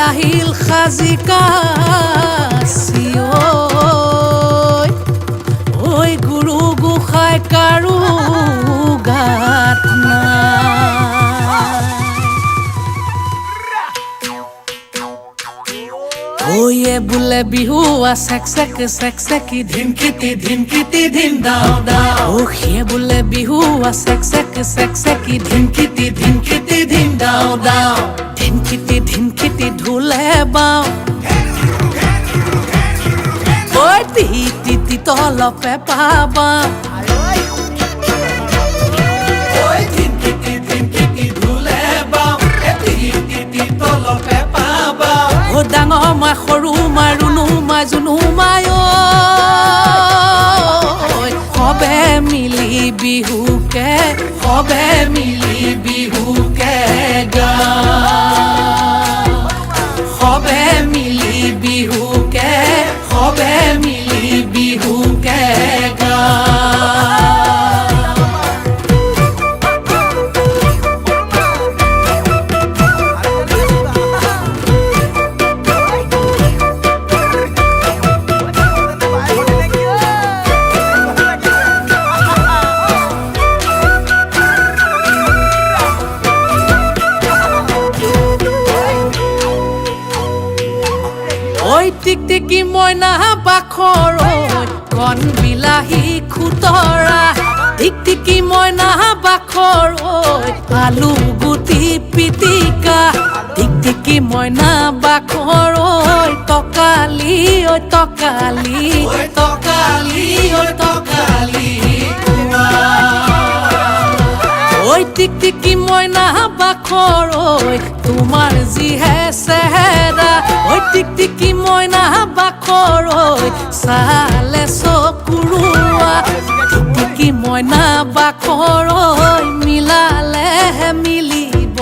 আহিল খাজিকা ঐ গুৰু গোসাঁই কাৰো গাত ওয়ে বোলে বিহু চেক চেকি ধিনকিটি ধিন দাও দাও ওয়ে বোলে বিহু চেক চেকি ধিনকিটি ধিন দাও দাও ধিনকিটি ঢোলে বাও ঐ টি তলপে পাবা ডাঙৰ মা সৰু মা ৰুণু মা জুনু মাই সবে মিলি বিহুকে গা সবে মিলি বিহুকে গা টিকটিকি মইনা বাখৰ কণ বিলাহী খুতৰা টিকটিকি মইনা বাখৰ আলু গুটি পিটিকা টিকটিকি মইনা বাখৰ তকালি টিকটিকি মইনা বাখৰ তোমাৰ যিহে চেহেৰা টিকটিকি মইনা বাখৰ চালে চকুৰুৱা টিকটিকি মইনা বাখৰ মিলালেহে মিলিব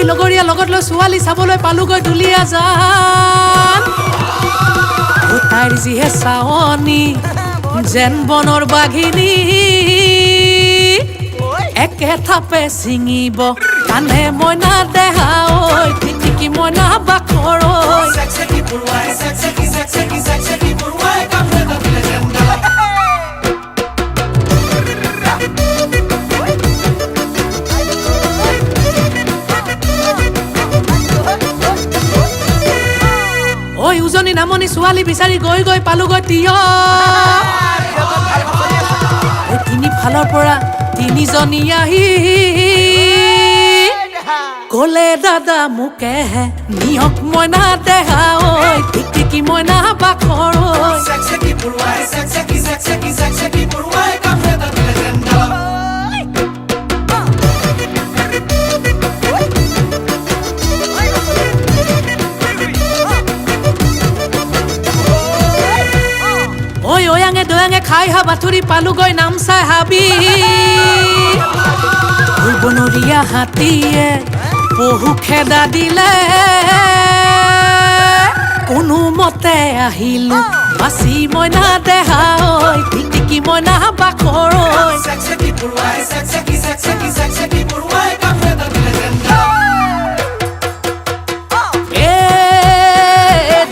লগৰীয়া লগত লৈ ছোৱালী চাবলৈ পালোগৈ দুলীয়া জান তাইৰ যিহে চাৱনী যেন বনৰ বাঘিনী একে থাপে ছিঙিব কানে মইনা দেহা টিকটিকি মইনা বাখৰ উজনি নামনি ছোৱালী বিচাৰি গৈ পালোগৈ তিয় তিনি ফালৰ পৰা তিনিজনী আহি কলে দাদা মোকে নিয়ক মইনা দেহা টিকটিকি মইনা বাখৰ দয়াঙে খাই হাবাথুৰি পালোগৈ নামচাই হাবি বনৰীয়া হাতীয়ে বহু খেদা দিলে কোনোমতে আহিলো বাচি মইনা দেহা টিকটিকি মইনা বাখৰ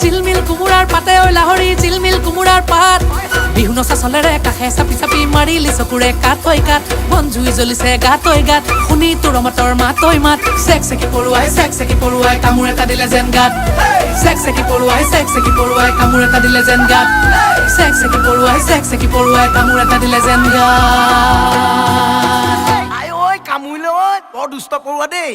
জিলমিল কোমোৰাৰ পাতে লাহৰি জিলমিল কোমোৰাৰ পাত বিহু নচা চলেৰে কাষে চাপি মাৰিলি চকুৰে কাট বন জুই জ্বলিছে গাত শুনি তোৰ মাতৰ মাত চেক চেকি পৰুৱাই কামোৰ এটা দিলে যেন গাত চেক চেকি পৰুৱাই কামোৰ এটা দিলে যেন গাত চেক চেকি পৰুৱাই কামোৰ এটা দিলে যেন গাত কামুৰিলে বৰ দুষ্ট পৰুৱা দেই